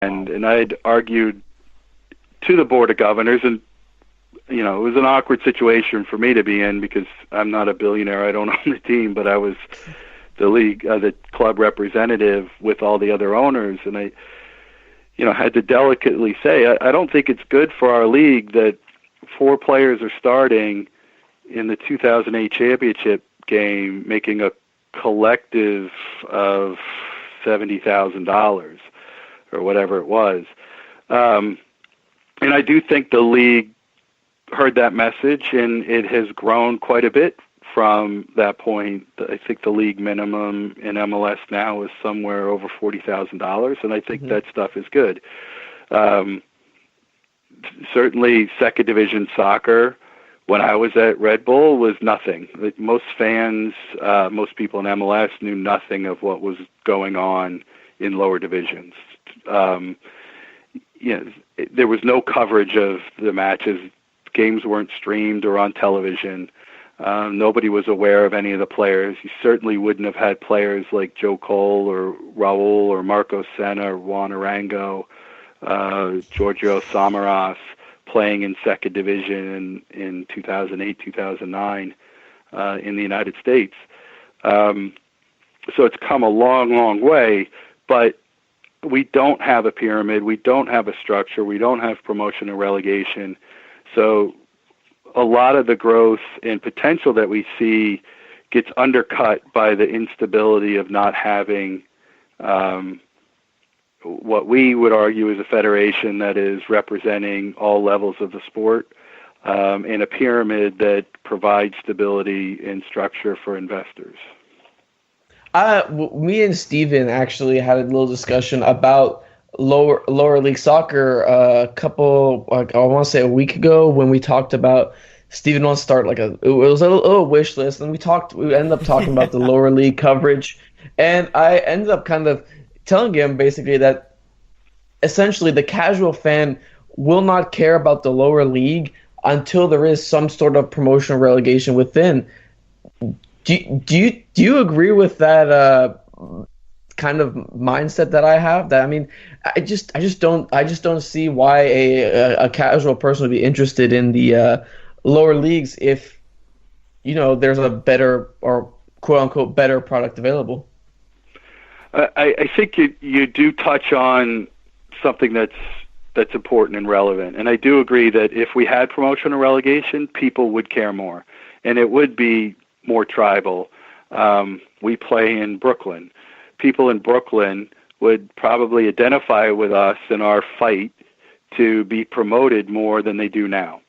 And I'd argued to the Board of Governors, and it was an awkward situation for me to be in because I'm not a billionaire. I don't own the team, but I was the club representative with all the other owners, and I had to delicately say, I don't think it's good for our league that 4 players are starting in the 2008 championship game making a collective of $70,000 or whatever it was. And I do think the league heard that message, and it has grown quite a bit from that point. I think the league minimum in MLS now is somewhere over $40,000, and I think that stuff is good. Certainly, second division soccer, when I was at Red Bull, was nothing. Most fans, most people in MLS knew nothing of what was going on in lower divisions. There was no coverage of the matches. Games weren't streamed or on television. Nobody was aware of any of the players. You certainly wouldn't have had players like Joe Cole or Raul or Marco Senna or Juan Arango, Giorgio Samaras playing in second division in 2008, 2009 in the United States. So it's come a long, long way, but we don't have a pyramid. We don't have a structure. We don't have promotion and relegation. So a lot of the growth and potential that we see gets undercut by the instability of not having what we would argue is a federation that is representing all levels of the sport, and a pyramid that provides stability and structure for investors. Me and Steven actually had a little discussion about lower league soccer a a week ago, when we talked about Steven wants to start it was a little wish list, and we ended up talking about the lower league coverage, and I ended up kind of telling him basically that essentially the casual fan will not care about the lower league until there is some sort of promotion or relegation within. Do you agree with that kind of mindset that I have? That, I mean, I just don't see why a casual person would be interested in the lower leagues if there's a better, or quote unquote better, product available. I think you do touch on something that's important and relevant, and I do agree that if we had promotion or relegation, people would care more, and it would be more tribal. We play in Brooklyn. People in Brooklyn would probably identify with us in our fight to be promoted more than they do now.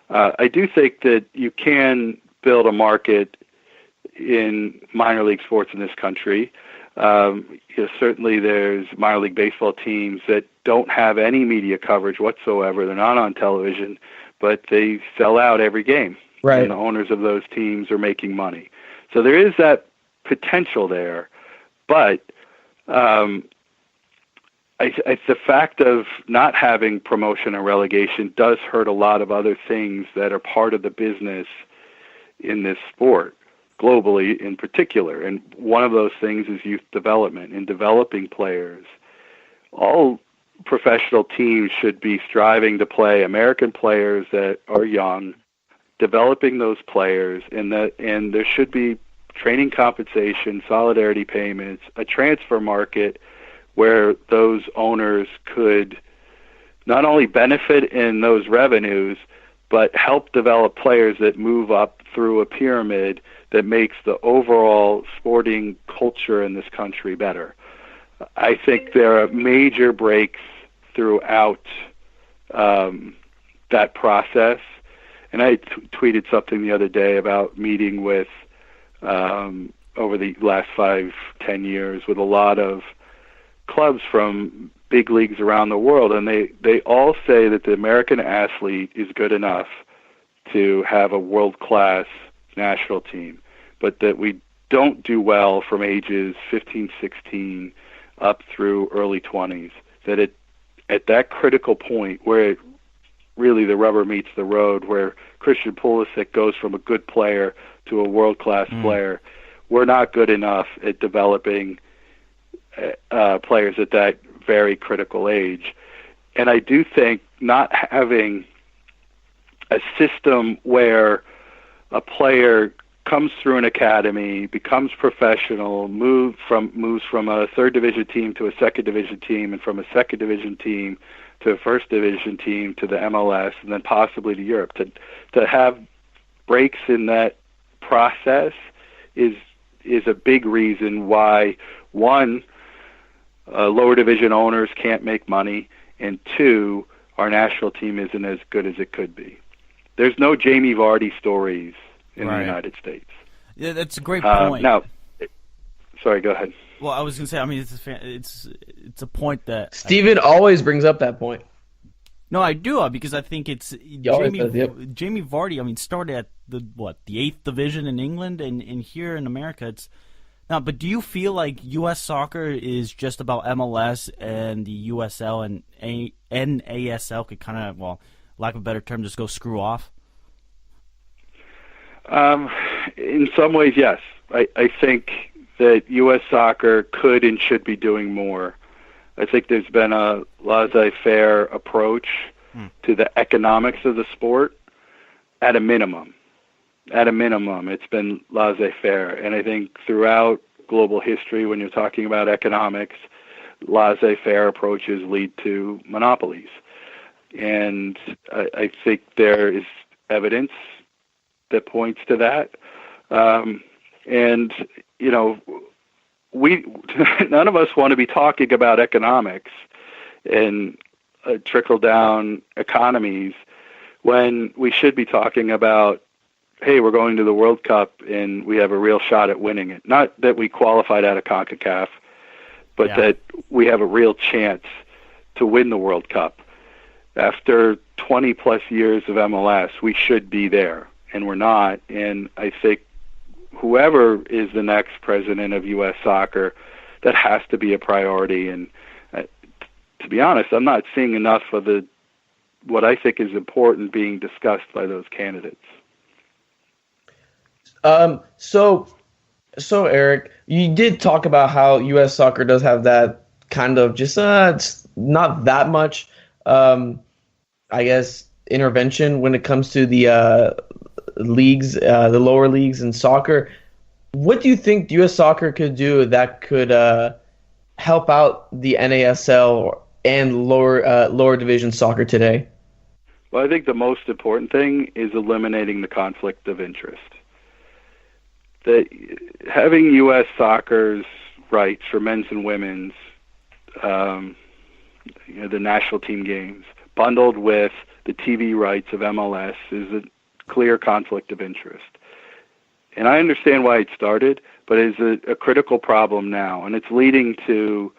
I do think that you can build a market in minor league sports in this country. Certainly there's minor league baseball teams that don't have any media coverage whatsoever. They're not on television, but they sell out every game. Right. And the owners of those teams are making money. So there is that potential there. But the fact of not having promotion and relegation does hurt a lot of other things that are part of the business in this sport, globally in particular. And one of those things is youth development and developing players. All professional teams should be striving to play American players that are young, developing those players, and there should be training compensation, solidarity payments, a transfer market where those owners could not only benefit in those revenues, but help develop players that move up through a pyramid that makes the overall sporting culture in this country better. I think there are major breaks throughout that process. And I tweeted something the other day about meeting with, over the last 5-10 years, with a lot of clubs from big leagues around the world, and they all say that the American athlete is good enough to have a world-class national team, but that we don't do well from ages 15, 16 up through early 20s, that at that critical point where really the rubber meets the road, where Christian Pulisic goes from a good player to a world-class player, we're not good enough at developing players at that very critical age. And I do think not having a system where a player comes through an academy, becomes professional, moves from a third division team to a second division team, and from a second division team to a first division team to the MLS, and then possibly to Europe. To have breaks in that process is a big reason why, one, lower division owners can't make money, and two, our national team isn't as good as it could be. There's no Jamie Vardy stories in the United States. Yeah, that's a great point. Now, sorry, go ahead. Well, I was going to say, I mean, it's a point that Steven always brings up that point. No, I do, because I think it's Jamie Vardy. I mean, started at the 8th division in England, and here in America, it's now. But do you feel like U.S. soccer is just about MLS and the USL and NASL could kind of, well, lack of a better term, just go screw off? In some ways, yes. I think that U.S. soccer could and should be doing more. I think there's been a laissez-faire approach to the economics of the sport at a minimum. At a minimum, it's been laissez-faire. And I think throughout global history, when you're talking about economics, laissez-faire approaches lead to monopolies. And I think there is evidence that points to that. And, you know, none of us want to be talking about economics and trickle-down economies when we should be talking about, hey, we're going to the World Cup and we have a real shot at winning it. Not that we qualified out of CONCACAF, but that we have a real chance to win the World Cup. After 20-plus years of MLS, we should be there, and we're not. And I think whoever is the next president of U.S. soccer, that has to be a priority. And to be honest, I'm not seeing enough of what I think is important being discussed by those candidates. So Erik, you did talk about how U.S. soccer does have that kind of just it's not that much, I guess, intervention when it comes to the leagues, the lower leagues in soccer. What do you think U.S. soccer could do that could help out the NASL and lower division soccer today? Well, I think the most important thing is eliminating the conflict of interest. That having U.S. soccer's rights for men's and women's, the national team games, bundled with the TV rights of MLS is a clear conflict of interest. And I understand why it started, but it's a critical problem now, and it's leading to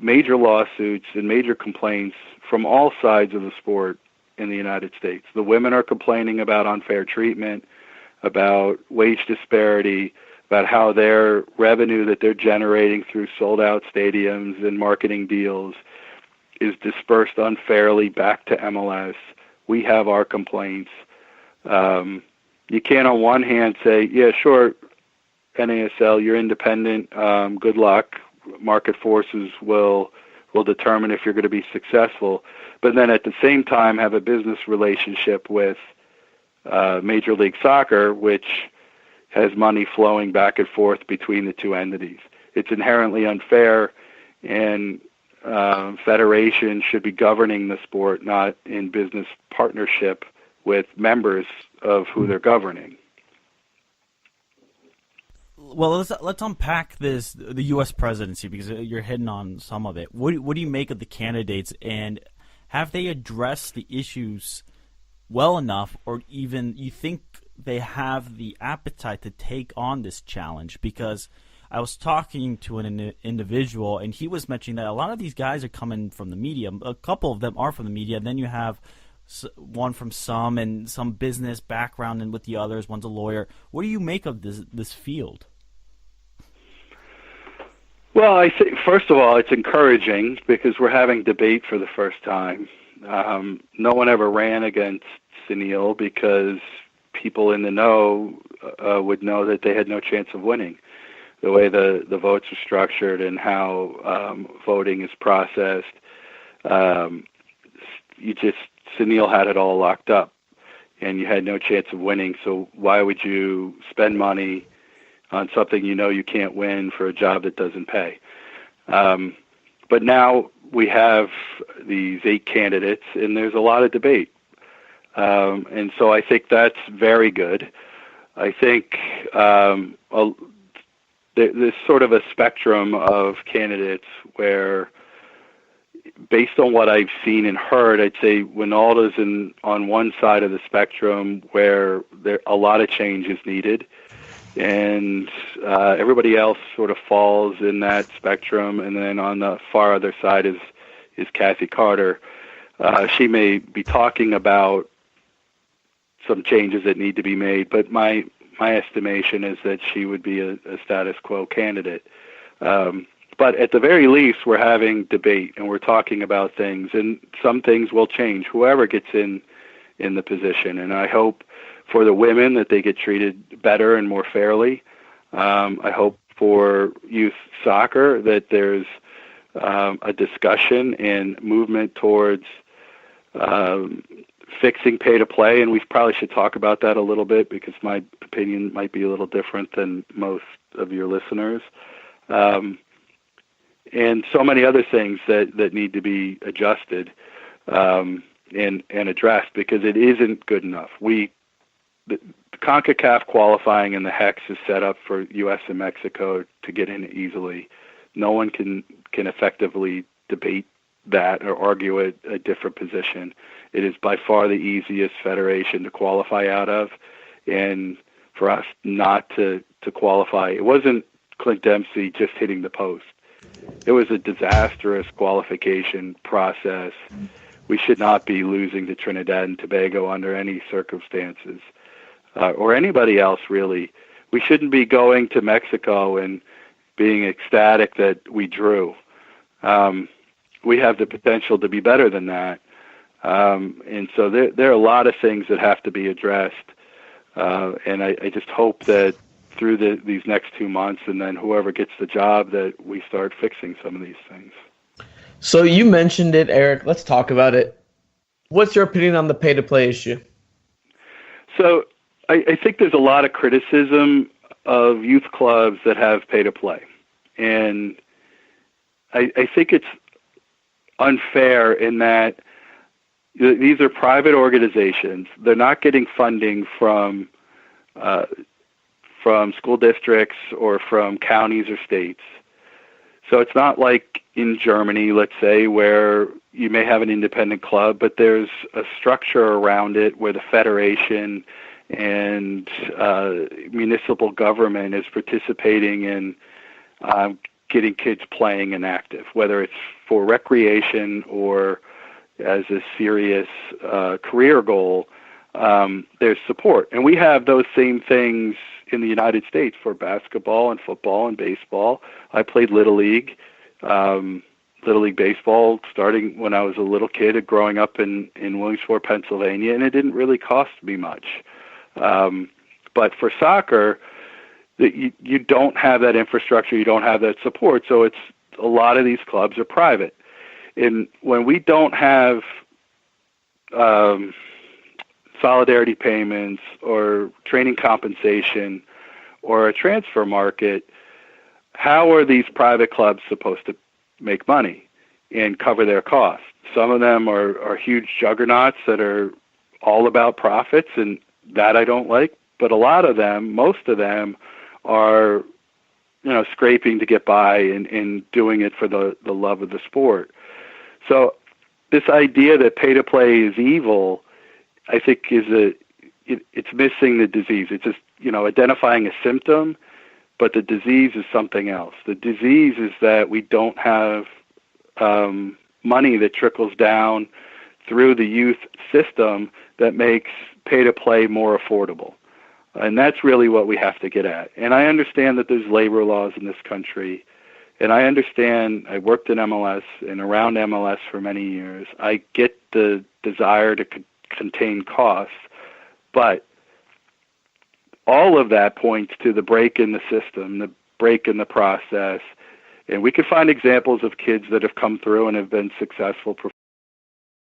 major lawsuits and major complaints from all sides of the sport in the United States. The women are complaining about unfair treatment, about wage disparity, about how their revenue that they're generating through sold-out stadiums and marketing deals is dispersed unfairly back to MLS. We have our complaints. You can't on one hand say, yeah, sure, NASL, you're independent, good luck, market forces will determine if you're going to be successful, but then at the same time have a business relationship with Major League Soccer, which has money flowing back and forth between the two entities. It's inherently unfair, and federations should be governing the sport, not in business partnership with members of who they're governing. Well, let's unpack the U.S. presidency, because you're hitting on some of it. What do you make of the candidates, and have they addressed the issues well enough, or even you think they have the appetite to take on this challenge? Because I was talking to an individual, and he was mentioning that a lot of these guys are coming from the media. A couple of them are from the media. Then you have one from some and some business background, and with the others, one's a lawyer. What do you make of this field? Well, I think, first of all, it's encouraging because we're having debate for the first time. No one ever ran against Sunil because people in the know would know that they had no chance of winning. the way the votes are structured and how voting is processed. Sunil had it all locked up, and you had no chance of winning. So why would you spend money on something you know you can't win for a job that doesn't pay? But now we have these 8 candidates, and there's a lot of debate. And so I think that's very good. I think there's sort of a spectrum of candidates where, based on what I've seen and heard, I'd say Winalda's on one side of the spectrum where a lot of change is needed, and everybody else sort of falls in that spectrum. And then on the far other side is Kathy Carter. She may be talking about some changes that need to be made, but my estimation is that she would be a status quo candidate. But at the very least, we're having debate and we're talking about things, and some things will change, whoever gets in the position. And I hope for the women that they get treated better and more fairly. I hope for youth soccer that there's a discussion and movement towards fixing pay to play, and we probably should talk about that a little bit because my opinion might be a little different than most of your listeners. And so many other things that need to be adjusted and addressed because it isn't good enough. The CONCACAF qualifying and the HEX is set up for U.S. and Mexico to get in easily. No one can effectively debate that or argue a different position. It is by far the easiest federation to qualify out of, and for us not to qualify, it wasn't Clint Dempsey just hitting the post. It was a disastrous qualification process. We should not be losing to Trinidad and Tobago under any circumstances, or anybody else really. We shouldn't be going to Mexico and being ecstatic that we drew. We have the potential to be better than that. And so there are a lot of things that have to be addressed. And I just hope that through these next 2 months, and then whoever gets the job, that we start fixing some of these things. So you mentioned it, Erik. Let's talk about it. What's your opinion on the pay-to-play issue? So I think there's a lot of criticism of youth clubs that have pay-to-play. And I think it's unfair in that these are private organizations. They're not getting funding from school districts or from counties or states. So it's not like in Germany, let's say, where you may have an independent club, but there's a structure around it where the federation and municipal government is participating in getting kids playing and active, whether it's for recreation or as a serious career goal. There's support. And we have those same things in the United States for basketball and football and baseball. I played Little League baseball starting when I was a little kid, growing up in Williamsport, Pennsylvania, and it didn't really cost me much. But for soccer, you don't have that infrastructure, you don't have that support, so it's a lot of these clubs are private. And when we don't have solidarity payments or training compensation or a transfer market, how are these private clubs supposed to make money and cover their costs? Some of them are huge juggernauts that are all about profits, and that I don't like. But a lot of them, most of them, are scraping to get by and doing it for the love of the sport. So this idea that pay-to-play is evil, I think it's missing the disease. It's just, identifying a symptom, but the disease is something else. The disease is that we don't have money that trickles down through the youth system that makes pay-to-play more affordable. And that's really what we have to get at. And I understand that there's labor laws in this country. And I understand, I worked in MLS and around MLS for many years. I get the desire to contain costs, but all of that points to the break in the system, break in the process. And we could find examples of kids that have come through and have been successful